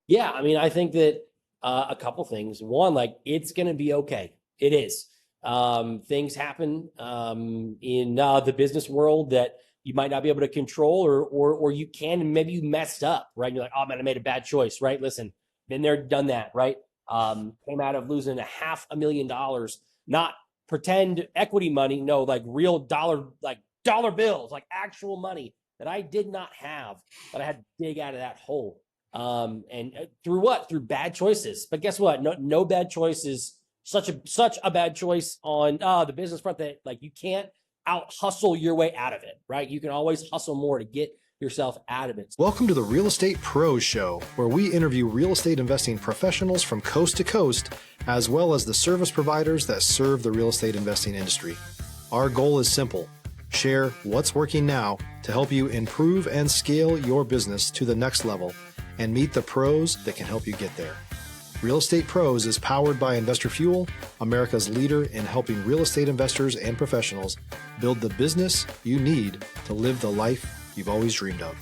Yeah, I mean, I think that a couple things. One, like it's going to be okay. It is. Things happen in the business world that you might not be able to control, or you can, and maybe you messed up, right? And you're like, oh man, I made a bad choice, right? Listen, been there, done that, right? Came out of losing $500,000, not pretend equity money, no, like real dollar bills, like actual money that I did not have, that I had to dig out of that hole. And through what? Through bad choices. But guess what? No bad choice is such a bad choice on the business front that like you can't out hustle your way out of it, right? You can always hustle more to get yourself out of it. Welcome to the Real Estate Pros Show, where we interview real estate investing professionals from coast to coast, as well as the service providers that serve the real estate investing industry. Our goal is simple: share what's working now to help you improve and scale your business to the next level and meet the pros that can help you get there. Real Estate Pros is powered by Investor Fuel, America's leader in helping real estate investors and professionals build the business you need to live the life you've always dreamed of.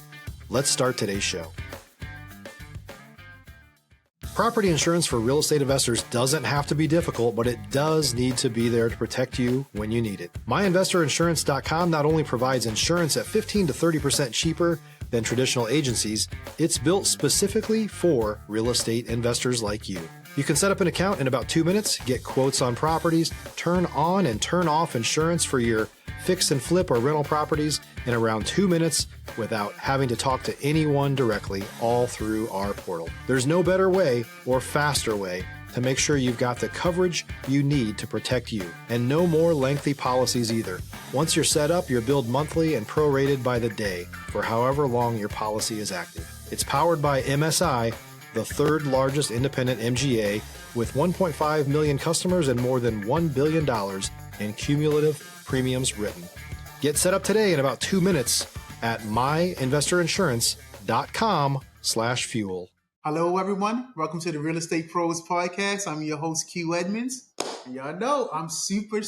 Let's start today's show. Property insurance for real estate investors doesn't have to be difficult, but it does need to be there to protect you when you need it. MyInvestorInsurance.com not only provides insurance at 15 to 30% cheaper than traditional agencies, it's built specifically for real estate investors like you. You can set up an account in about 2 minutes, get quotes on properties, turn on and turn off insurance for your fix and flip or rental properties in around 2 minutes without having to talk to anyone directly, all through our portal. There's no better way or faster way to make sure you've got the coverage you need to protect you, and no more lengthy policies either. Once you're set up, you're billed monthly and prorated by the day for however long your policy is active. It's powered by MSI, the third largest independent MGA, with 1.5 million customers and more than $1 billion in cumulative premiums written. Get set up today in about 2 minutes at myinvestorinsurance.com/fuel. Hello, everyone. Welcome to the Real Estate Pros Podcast. I'm your host, Q Edmonds. And y'all know I'm super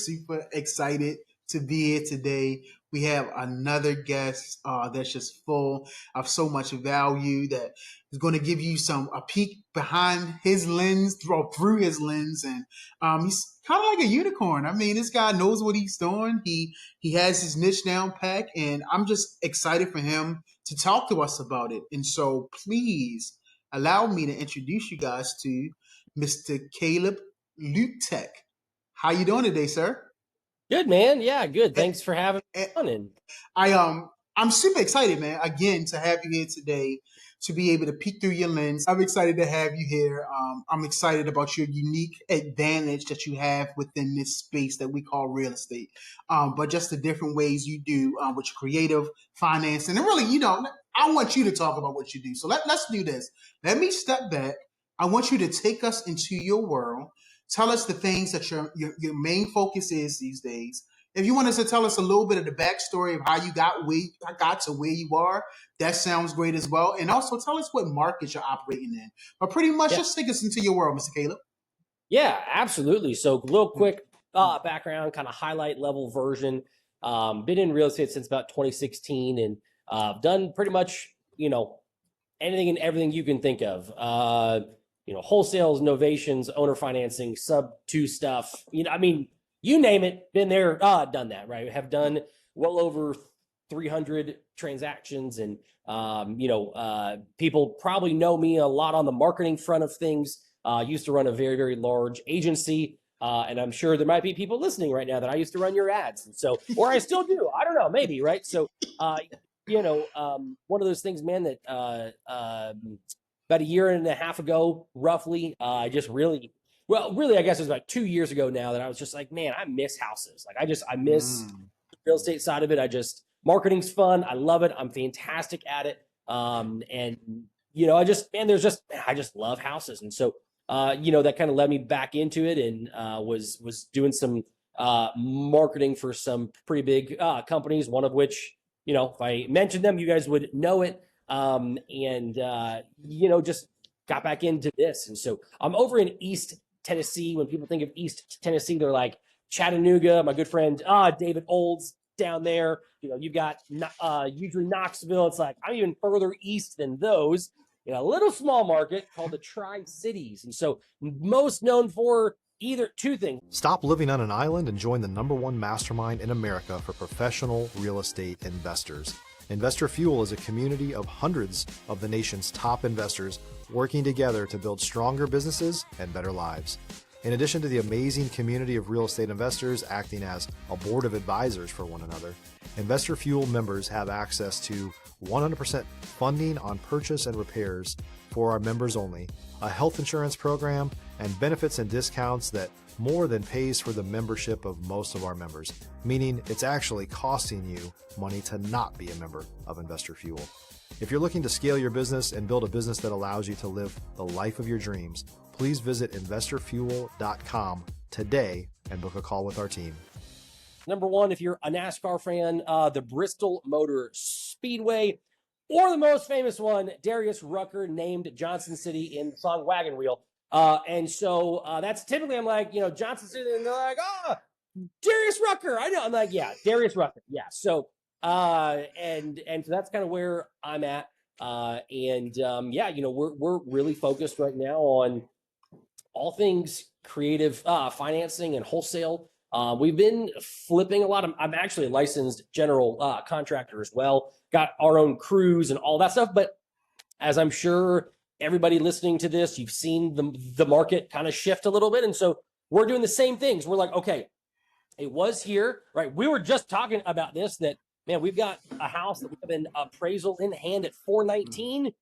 excited to be here today. We have another guest that's just full of so much value that is going to give you a peek behind his lens, through his lens. And he's kind of like a unicorn. I mean, this guy knows what he's doing. He has his niche down pat, and I'm just excited for him to talk to us about it. And so please allow me to introduce you guys to Mr. Caleb Luketic. How you doing today, sir? Good, man. Yeah, good. Thanks for having me on. I'm super excited, man, again, to have you here today, to be able to peek through your lens. I'm excited to have you here. I'm excited about your unique advantage that you have within this space that we call real estate, but just the different ways you do with your creative financing. And really, I want you to talk about what you do. So let's do this. Let me step back. I want you to take us into your world. Tell us the things that your main focus is these days. If you want us to tell us a little bit of the backstory of how you got to where you are, that sounds great as well. And also tell us what markets you're operating in. But pretty much just take us into your world, Mr. Caleb. Yeah, absolutely. So real quick background, kind of highlight level version. Been in real estate since about 2016 and done pretty much, anything and everything you can think of. Wholesales, novations, owner financing, sub 2 stuff. You name it, been there, done that, right? Have done well over 300 transactions, and people probably know me a lot on the marketing front of things. Used to run a very, very large agency, and I'm sure there might be people listening right now that I used to run your ads, and so, or I still do. I don't know, maybe, right? So, one of those things, man, that about a year and a half ago, roughly, I just really, I guess it was about 2 years ago now that I was just like, man, I miss houses. Like I miss the real estate side of it. Marketing's fun. I love it. I'm fantastic at it. I just love houses. And so, that kind of led me back into it, and was doing some marketing for some pretty big companies, one of which, if I mentioned them, you guys would know it. Just got back into this. And so I'm over in East Tennessee. When people think of East Tennessee, they're like Chattanooga. My good friend David Olds down there. You've got usually Knoxville. It's like I'm even further east than those. in a little small market called the Tri-Cities. And so most known for either two things. Stop living on an island and join the #1 mastermind in America for professional real estate investors. Investor Fuel is a community of hundreds of the nation's top investors working together to build stronger businesses and better lives. In addition to the amazing community of real estate investors acting as a board of advisors for one another, Investor Fuel members have access to 100% funding on purchase and repairs for our members only, a health insurance program, and benefits and discounts that more than pays for the membership of most of our members, meaning it's actually costing you money to not be a member of Investor Fuel. If you're looking to scale your business and build a business that allows you to live the life of your dreams, please visit investorfuel.com today and book a call with our team. Number one, if you're a NASCAR fan, the Bristol Motor Speedway, or the most famous one, Darius Rucker named Johnson City in the song Wagon Wheel. And so that's typically, I'm like, Johnson City, and they're like, Darius Rucker. I know. I'm like, yeah, Darius Rucker. Yeah. So, and so that's kind of where I'm at. We're really focused right now on all things creative financing and wholesale. We've been flipping a lot of, I'm actually a licensed general contractor as well, got our own crews and all that stuff. But as I'm sure everybody listening to this, you've seen the market kind of shift a little bit. And so we're doing the same things. We're like, okay, it was here, right? We were just talking about this, that, man, we've got a house that we have an appraisal in hand at $419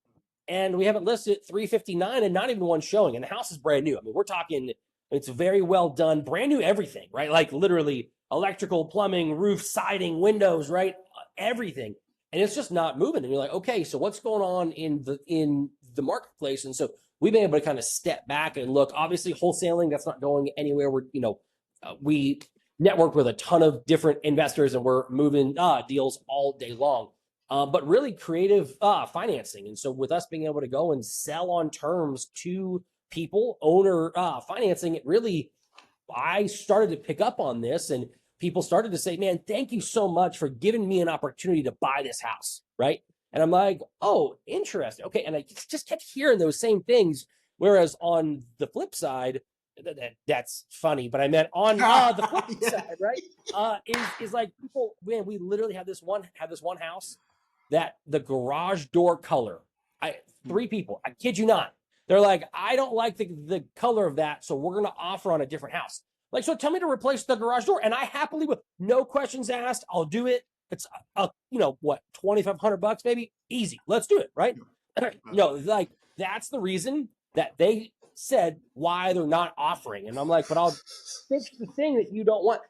and we have it listed at $359 and not even one showing. And the house is brand new. I mean, we're talking, it's very well done, brand new everything, right? Like literally electrical, plumbing, roof, siding, windows, right? Everything. And it's just not moving. And you're like, okay, so what's going on in the marketplace? And so we've been able to kind of step back and look. Obviously, wholesaling, that's not going anywhere. We network with a ton of different investors and we're moving deals all day long. But really creative financing. And so with us being able to go and sell on terms to people, owner financing, it really, I started to pick up on this and people started to say, man, thank you so much for giving me an opportunity to buy this house, right? And I'm like, oh, interesting. Okay. And I just kept hearing those same things. Whereas on the flip side, that's funny, but I meant on the flip side, right? Is like people, man, we literally have this one house that the garage door color, three people, I kid you not, they're like, I don't like the color of that, so we're going to offer on a different house. Like, so tell me to replace the garage door. And I happily, with no questions asked, I'll do it. It's, $2,500 maybe? Easy. Let's do it, right? Like, that's the reason that they said why they're not offering. And I'm like, but I'll fix the thing that you don't want.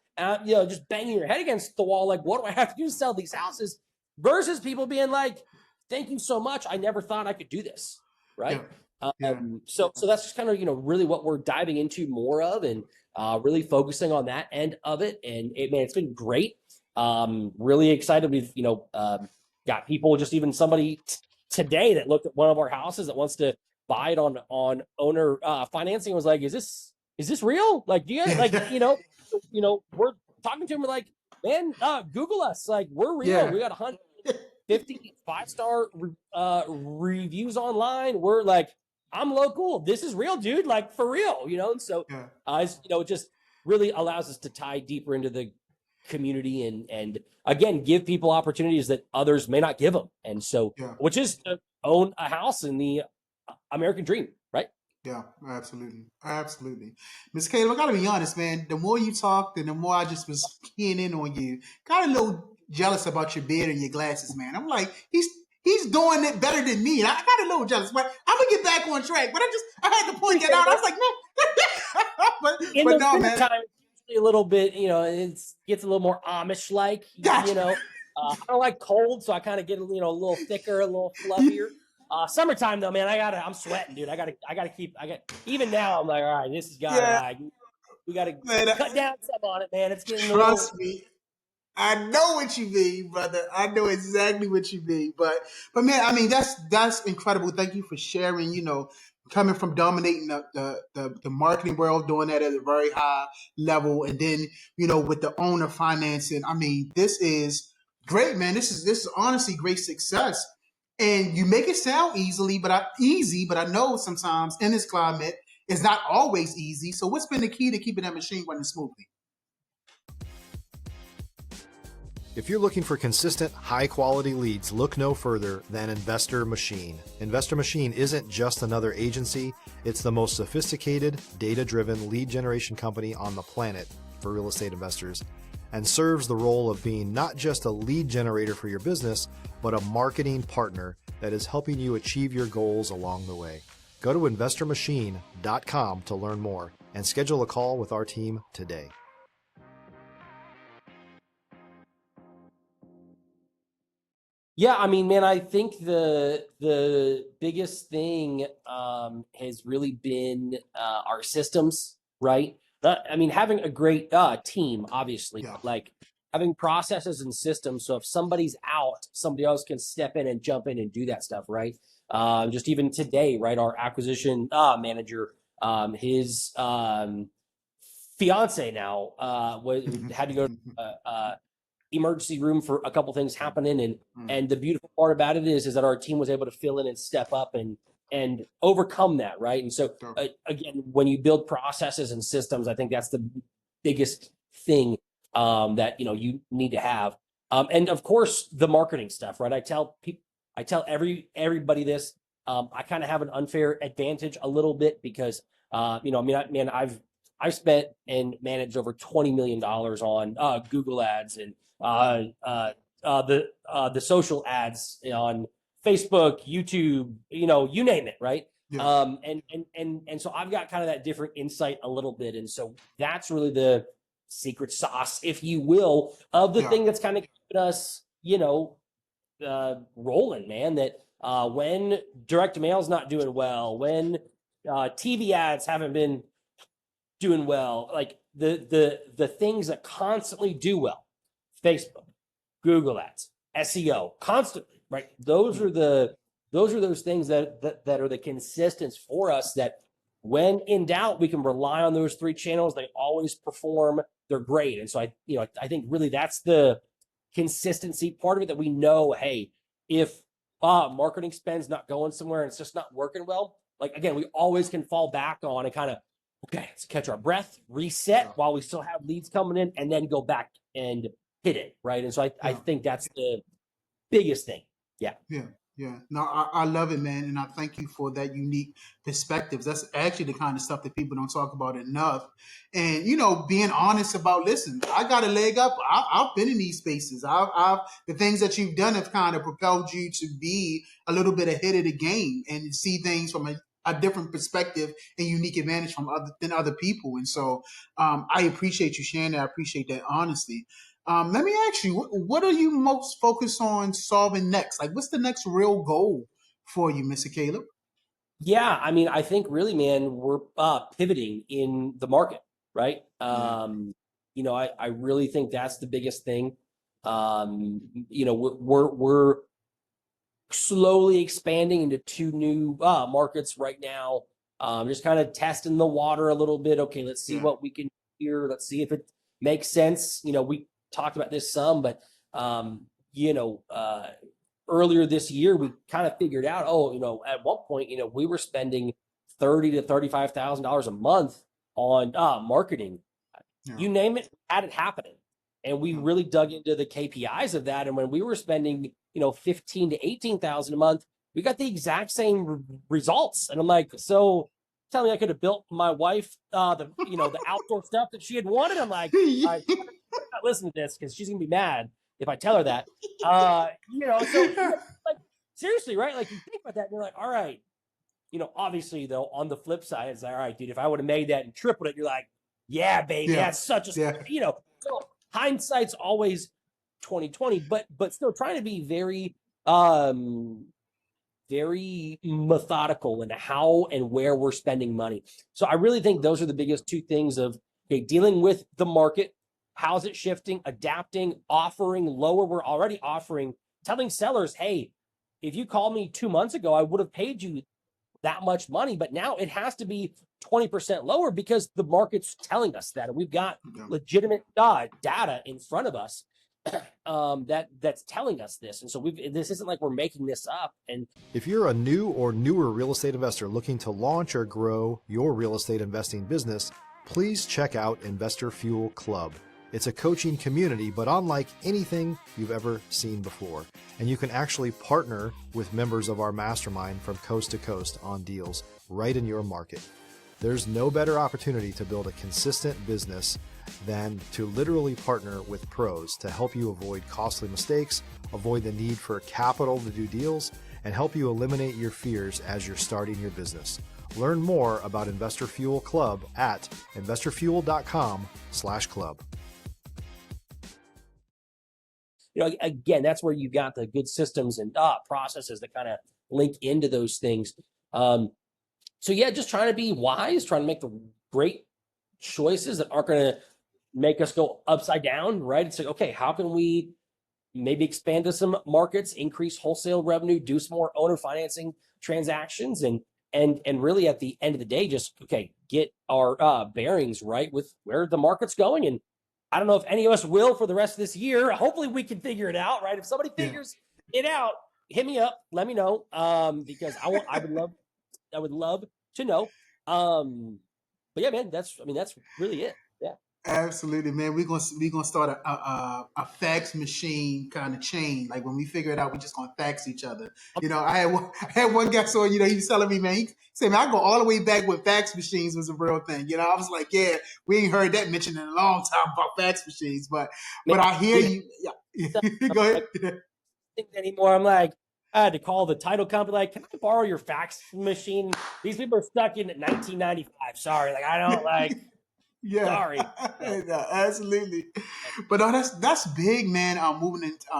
Just banging your head against the wall. Like, what do I have to do to sell these houses? Versus people being like, thank you so much. I never thought I could do this, right? Yeah. So that's just kind of, really what we're diving into more of and really focusing on that end of it. And it's been great. Really excited. We've, got people, just even somebody today that looked at one of our houses that wants to buy it on owner financing and was like, is this real? Like, do you guys, like, we're talking to him, we're like, man, Google us. Like, we're real. Yeah. We got 150 5-star reviews online. We're like, I'm local. This is real, dude. Like, for real, And so, it just really allows us to tie deeper into the community and again, give people opportunities that others may not give them. And so, which is to own a house in the American dream, right? Yeah, absolutely. Ms. Caleb, I gotta be honest, man. The more you talked and the more I just was keying in on you, got a little jealous about your beard and your glasses, man. I'm like, he's doing it better than me. And I got a little jealous, but I'm gonna get back on track. But I had to point that out. I was like, man. but no, man. Time, a little bit, it gets a little more Amish-like, Gotcha. I don't like cold, so I kind of get a little thicker, a little fluffier. Summertime though, man, I'm sweating, dude. I gotta keep, even now I'm like, all right, this has got we gotta cut down some on it, man. It's getting Trust me. I know what you mean, brother. I know exactly what you mean. But man, I mean, that's incredible. Thank you for sharing, coming from dominating the marketing world, doing that at a very high level. And then, with the owner financing, I mean, this is great, man. This is honestly great success. And you make it sound easy, but I know sometimes in this climate it's not always easy. So what's been the key to keeping that machine running smoothly? If you're looking for consistent, high-quality leads, look no further than Investor Machine. Investor Machine isn't just another agency, it's the most sophisticated, data-driven lead generation company on the planet for real estate investors, and serves the role of being not just a lead generator for your business, but a marketing partner that is helping you achieve your goals along the way. Go to investormachine.com to learn more and schedule a call with our team today. Yeah, I mean, man, I think the biggest thing has really been our systems, right? I mean, having a great team, obviously, Yeah. like having processes and systems. So if somebody's out, somebody else can step in and jump in and do that stuff, right? Just even today, right? Our acquisition manager, his fiance now had to go to emergency room for a couple things happening, and the beautiful part about it is that our team was able to fill in and step up and overcome that, right? And so again, when you build processes and systems, I think that's the biggest thing that you need to have, and of course the marketing stuff, right? I tell everybody this. I kind of have an unfair advantage a little bit because I've spent and managed over $20 million on Google ads and the social ads on Facebook, YouTube, you name it, right? Yeah. And so I've got kind of that different insight a little bit, and so that's really the secret sauce, if you will, of the thing that's kind of keeping us, rolling, man. That when direct mail's not doing well, when TV ads haven't been doing well, like the things that constantly do well, Facebook, Google ads, SEO, constantly, right? Those are those things that are the consistence for us, that when in doubt, we can rely on those three channels. They always perform. They're great. And so I think really that's the consistency part of it, that we know, hey, if marketing spend's not going somewhere and it's just not working well, like, again, we always can fall back on and kind of, okay, let's catch our breath, reset while we still have leads coming in, and then go back and hit it, right? And so I think that's the biggest thing. Yeah. No, I love it, man, and I thank you for that unique perspectives. That's actually the kind of stuff that people don't talk about enough. And being honest about, listen, I got a leg up. I've been in these spaces. I've the things that you've done have kind of propelled you to be a little bit ahead of the game and see things from a different perspective and unique advantage than other people. And so I appreciate you sharing that. I appreciate that honesty. Let me ask you, what are you most focused on solving next? Like, what's the next real goal for you, Mr. Caleb? Yeah, I mean, I think really, man, we're pivoting in the market, right? I really think that's the biggest thing. We're slowly expanding into two new markets right now. Just kind of testing the water a little bit. Okay, let's see what we can do here. Let's see if it makes sense. We talked about this some, but earlier this year we kind of figured out, at one point, we were spending $30,000 to $35,000 a month on marketing. You name it, had it happening. And we really dug into the KPIs of that. And when we were spending, $15,000 to $18,000 a month, we got the exact same results. And I'm like, so tell me I could have built my wife the outdoor stuff that she had wanted. I'm like, I'm not listening to this because she's gonna be mad if I tell her that. So like, seriously, right? Like, you think about that and you're like, all right, obviously though, on the flip side, it's like, all right, dude, if I would have made that and tripled it, you're like, yeah, baby, that's such a so hindsight's always 2020, but still trying to be very very methodical in how and where we're spending money. So I really think those are the biggest two things of, okay, dealing with the market, how's it shifting, adapting, offering lower. We're already offering, telling sellers, hey, if you called me 2 months ago, I would have paid you that much money, but now it has to be 20% lower because the market's telling us that. And we've got legitimate data in front of us. that's telling us this. And so this isn't like we're making this up. And If you're a new or newer real estate investor looking to launch or grow your real estate investing business, please check out Investor Fuel Club. It's a coaching community, but unlike anything you've ever seen before. And you can actually partner with members of our mastermind from coast to coast on deals right in your market. There's no better opportunity to build a consistent business than to literally partner with pros to help you avoid costly mistakes, avoid the need for capital to do deals, and help you eliminate your fears as you're starting your business. Learn more about Investor Fuel Club at investorfuel.com/club. Again, that's where you got the good systems and processes that kind of link into those things. So yeah, just trying to be wise, trying to make the great choices that aren't going to make us go upside down, right? It's like, okay, how can we maybe expand to some markets, increase wholesale revenue, do some more owner financing transactions, and really at the end of the day, just, okay, get our bearings right with where the market's going. And I don't know if any of us will for the rest of this year. Hopefully we can figure it out, right? If somebody figures it out, hit me up, let me know, because I would love to know. But yeah, man, that's really it. Yeah. Absolutely, man. We're gonna start a fax machine kind of chain. Like when we figure it out, we're just gonna fax each other. I had one guy, so he was telling me, man, he said, man, I go all the way back when fax machines was a real thing. I was like, yeah, we ain't heard that mentioned in a long time about fax machines, but I hear you. Yeah. Go ahead. Anymore. I'm like, I had to call the title company, like, can I borrow your fax machine? These people are stuck in 1995. Sorry, like I don't like. Yeah, sorry. No, absolutely. But no, that's big, man. I'm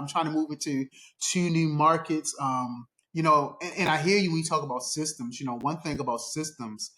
trying to move into 2 new markets. And I hear you when you talk about systems. One thing about systems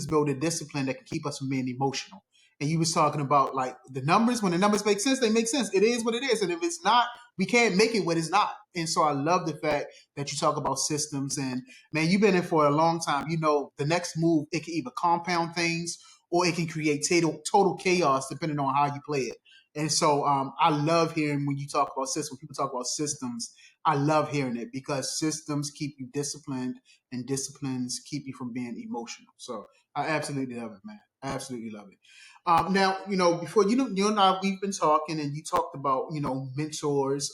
build a discipline that can keep us from being emotional. And you was talking about like the numbers. When the numbers make sense, they make sense. It is what it is. And if it's not, we can't make it what it's not. And so I love the fact that you talk about systems. And man, you've been in for a long time. The next move, it can either compound things or it can create total chaos depending on how you play it. And so I love hearing when you talk about systems, people talk about systems. I love hearing it because systems keep you disciplined and disciplines keep you from being emotional. So I absolutely love it, man. I absolutely love it. Now, before you and I, we've been talking and you talked about, mentors,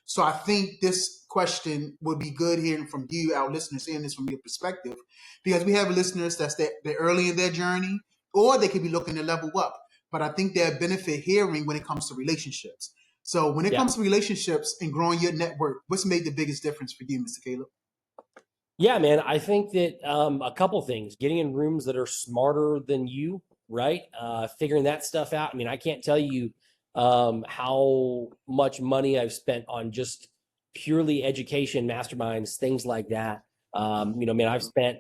so I think this question would be good hearing from you, our listeners, hearing this from your perspective, because we have listeners they're early in their journey or they could be looking to level up. But I think they'll benefit hearing when it comes to relationships. So when it comes to relationships and growing your network, what's made the biggest difference for you, Mr. Caleb? Yeah, man, I think that a couple things, getting in rooms that are smarter than you, right? Figuring that stuff out. I mean, I can't tell you how much money I've spent on just purely education, masterminds, things like that. Man, I've spent,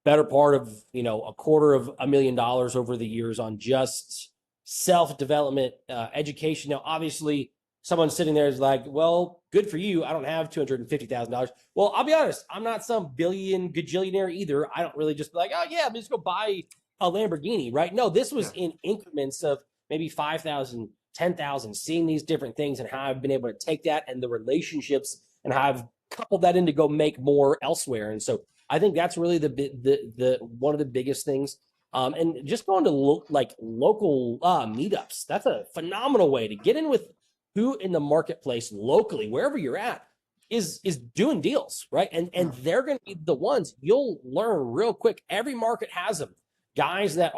better part of, $250,000 over the years on just self-development, education. Now, obviously, someone sitting there is like, well, good for you. I don't have $250,000. Well, I'll be honest. I'm not some billion gajillionaire either. I don't really just be like, oh yeah, I'm just go buy a Lamborghini, right? No, this was in increments of maybe 5,000, 10,000, seeing these different things and how I've been able to take that and the relationships and how I've coupled that in to go make more elsewhere. And so I think that's really the one of the biggest things. And just going to local meetups. That's a phenomenal way to get in with who in the marketplace locally, wherever you're at, is doing deals, right? And they're going to be the ones you'll learn real quick. Every market has them. Guys that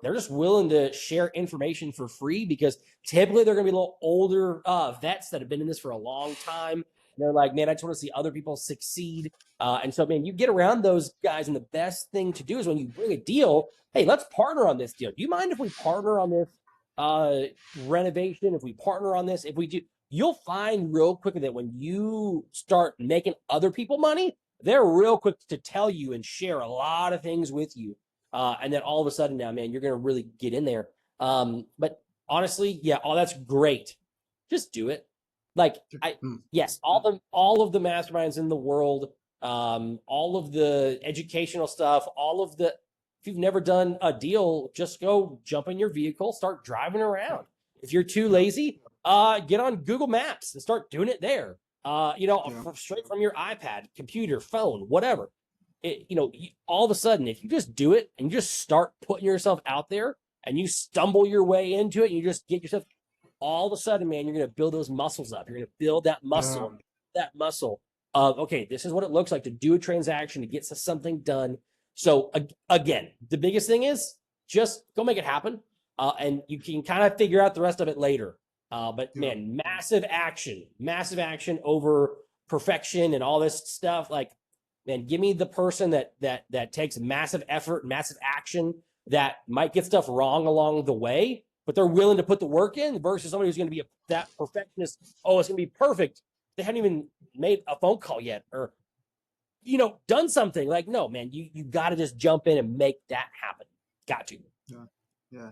they're just willing to share information for free because typically they're going to be a little older vets that have been in this for a long time. And they're like, man, I just want to see other people succeed. And so, man, you get around those guys, and the best thing to do is when you bring a deal, hey, let's partner on this deal. Do you mind if we partner on this renovation? If we partner on this, if we do, you'll find real quickly that when you start making other people money, they're real quick to tell you and share a lot of things with you. And then all of a sudden now, man, you're going to really get in there. But honestly, yeah, that's great. Just do it. Like yes, all of the masterminds in the world, all of the educational stuff, if you've never done a deal, just go jump in your vehicle, start driving around. If you're too lazy, get on Google Maps and start doing it there. Straight from your iPad, computer, phone, whatever. All of a sudden, if you just do it and you just start putting yourself out there and you stumble your way into it and you just get yourself, all of a sudden, man, you're going to build those muscles up. You're going to build that muscle, of, okay, this is what it looks like to do a transaction, to get something done. So again, the biggest thing is just go make it happen. And you can kind of figure out the rest of it later. But man, massive action over perfection and all this stuff. Like, man, give me the person that takes massive effort, massive action, that might get stuff wrong along the way, but they're willing to put the work in, versus somebody who's going to be that perfectionist. Oh, it's going to be perfect. They haven't even made a phone call yet, or, done something. Like, no, man, you got to just jump in and make that happen. Got to. Yeah.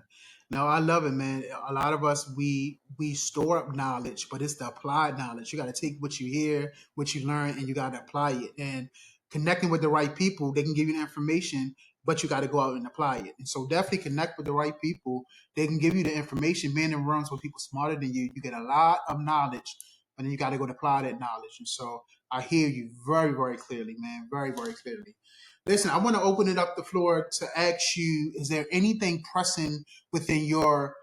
No, I love it, man. A lot of us, we store up knowledge, but it's the applied knowledge. You got to take what you hear, what you learn, and you got to apply it. And connecting with the right people, they can give you the information, but you got to go out and apply it. And so definitely connect with the right people. They can give you the information. Being in rooms with people smarter than you get a lot of knowledge, but then you got to go to apply that knowledge. And so I hear you very, very clearly, man. Very, very clearly. Listen, I want to open it up the floor to ask you, is there anything pressing within your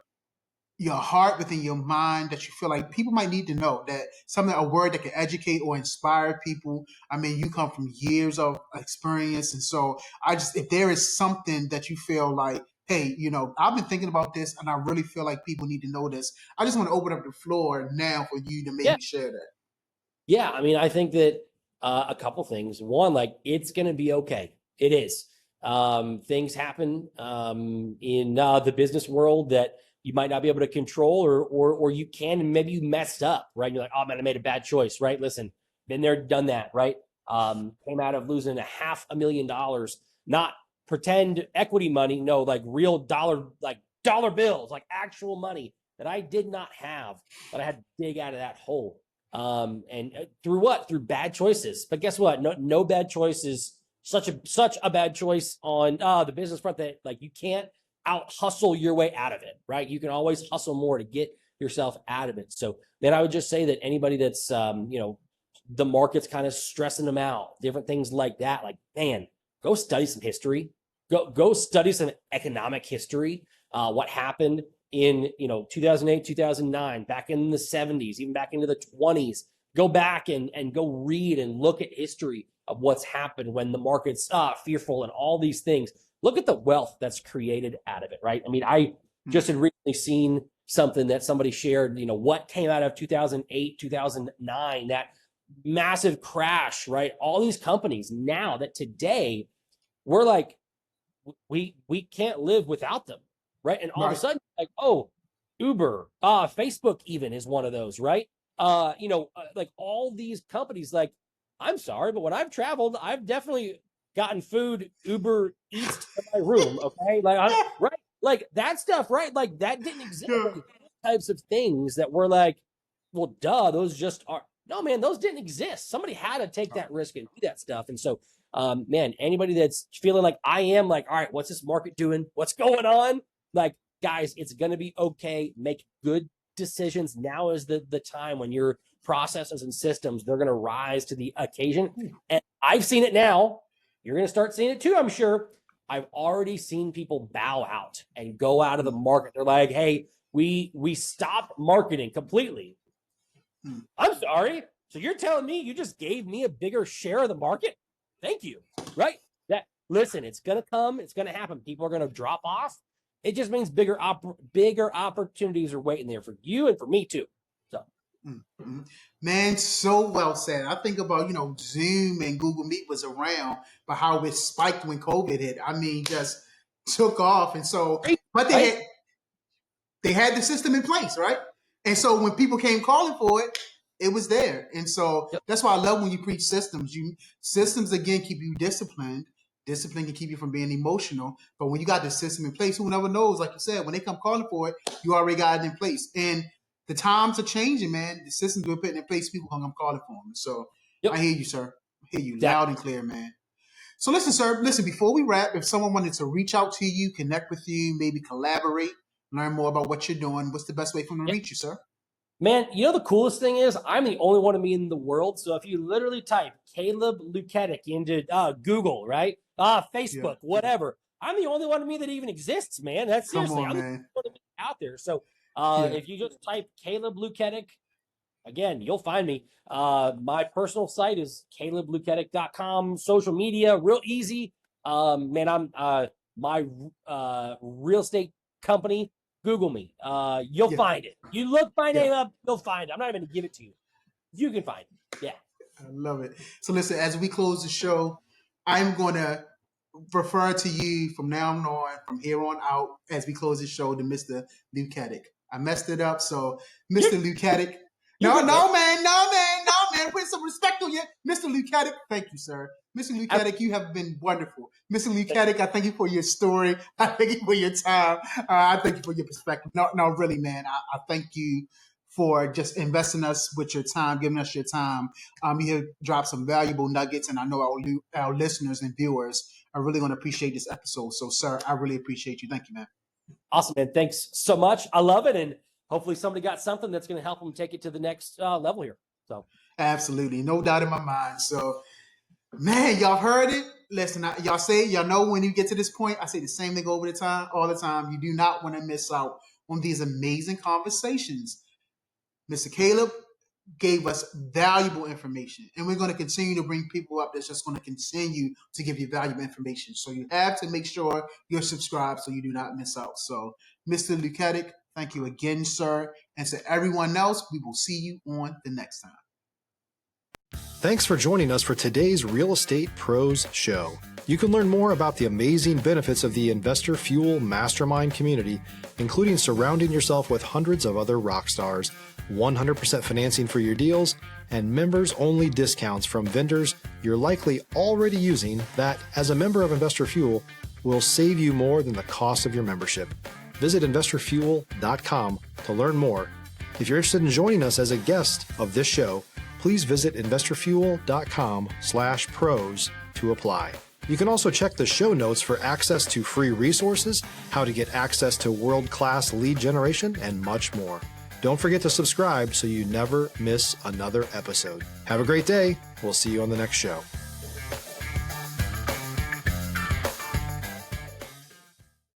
heart, within your mind, that you feel like people might need to know, that a word that can educate or inspire people? I mean, you come from years of experience. And so if there is something that you feel like, hey, I've been thinking about this and I really feel like people need to know this, I just want to open up the floor now for you to maybe share that. Yeah. I mean, I think that a couple things. One, like, it's going to be okay. It is. Things happen in the business world that you might not be able to control, or you can, and maybe you messed up, right? You're like, oh man, I made a bad choice, right? Listen, been there, done that, right? Came out of losing $500,000, not pretend equity money, no, like real dollar bills, like actual money that I did not have, that I had to dig out of that hole. And through what? Through bad choices. But guess what? No bad choices. Such a bad choice on the business front that, like, you can't out hustle your way out of it, right? You can always hustle more to get yourself out of it. So then I would just say that anybody that's, the market's kind of stressing them out, different things like that, like, man, go study some history, go study some economic history, what happened in, 2008, 2009, back in the 70s, even back into the 20s. Go back and go read and look at history of what's happened when the market's fearful and all these things. Look at the wealth that's created out of it, right? I mean, I just had recently seen something that somebody shared, what came out of 2008, 2009, that massive crash, right? All these companies now that today we're like, we can't live without them, right? And all of a sudden, like, oh, Uber, Facebook even is one of those, right? Like all these companies, like, I'm sorry, but when I've traveled, I've definitely gotten food Uber Eats to my room. Okay. Right. Like that stuff, right? Like that didn't exist. Like, those types of things that were like, well, duh, those just are. No, man, those didn't exist. Somebody had to take that risk and do that stuff. And so, man, anybody that's feeling like I am, like, all right, what's this market doing? What's going on? Like, guys, it's going to be okay. Make good decisions. Now is the time when your processes and systems, they're going to rise to the occasion. And I've seen it now. You're going to start seeing it too, I'm sure. I've already seen people bow out and go out of the market. They're like, hey, we stopped marketing completely. I'm sorry. So you're telling me you just gave me a bigger share of the market? Thank you. Right? Listen, it's going to come. It's going to happen. People are going to drop off. It just means bigger opportunities are waiting there for you and for me too. So, man, so well said. I think about, Zoom and Google Meet was around, but how it spiked when COVID hit. I mean, just took off. And so, but they had the system in place, right? And so when people came calling for it, it was there. And so that's why I love when you preach systems. Systems, again, keep you disciplined. Discipline can keep you from being emotional. But when you got the system in place, who never knows, like you said, when they come calling for it, you already got it in place. And the times are changing, man. The systems we're putting in place, people come calling for them. So I hear you, sir. I hear you loud and clear, man. So listen, sir, before we wrap, if someone wanted to reach out to you, connect with you, maybe collaborate, learn more about what you're doing, what's the best way for them to reach you, sir? Man, you know the coolest thing is I'm the only one of me in the world. So if you literally type Caleb Luketic into Google, right? Facebook, whatever. I'm the only one of me that even exists, man. That's Come seriously, on, I'm the man. only one of me out there. So Yeah. if you just type Caleb Luketic, again, you'll find me. My personal site is calebluketic.com. Social media, real easy. Man, I'm my real estate company. Google me. You'll find it. You look my name up, you'll find it. I'm not even going to give it to you. You can find it. Yeah. I love it. So listen, as we close the show, I'm going to refer to you from now on, from here on out, as we close the show, to Mr. Luketic. I messed it up, so Mr. Luketic. No, man. Put some respect on you. Mr. Luketic, thank you, sir. Mr. Luketic, you have been wonderful. Mr. Luketic, I thank you for your story. I thank you for your time. I thank you for your perspective. No, really, man. I thank you for just investing us with your time, giving us your time. You have dropped some valuable nuggets, and I know our listeners and viewers are really going to appreciate this episode. So, sir, I really appreciate you. Thank you, man. Awesome, man. Thanks so much. I love it. And hopefully somebody got something that's going to help them take it to the next level here. So absolutely. No doubt in my mind. So, man, y'all heard it. Listen, y'all know when you get to this point, I say the same thing all the time. You do not want to miss out on these amazing conversations. Mr. Caleb gave us valuable information, and we're going to continue to bring people up that's just going to continue to give you valuable information. So you have to make sure you're subscribed so you do not miss out. So, Mr. Luketic, thank you again, sir. And to everyone else, we will see you on the next time. Thanks for joining us for today's Real Estate Pros Show. You can learn more about the amazing benefits of the Investor Fuel Mastermind community, including surrounding yourself with hundreds of other rock stars, 100% financing for your deals, and members-only discounts from vendors you're likely already using that, as a member of Investor Fuel, will save you more than the cost of your membership. Visit investorfuel.com to learn more. If you're interested in joining us as a guest of this show, please visit investorfuel.com/pros to apply. You can also check the show notes for access to free resources, how to get access to world-class lead generation, and much more. Don't forget to subscribe so you never miss another episode. Have a great day. We'll see you on the next show.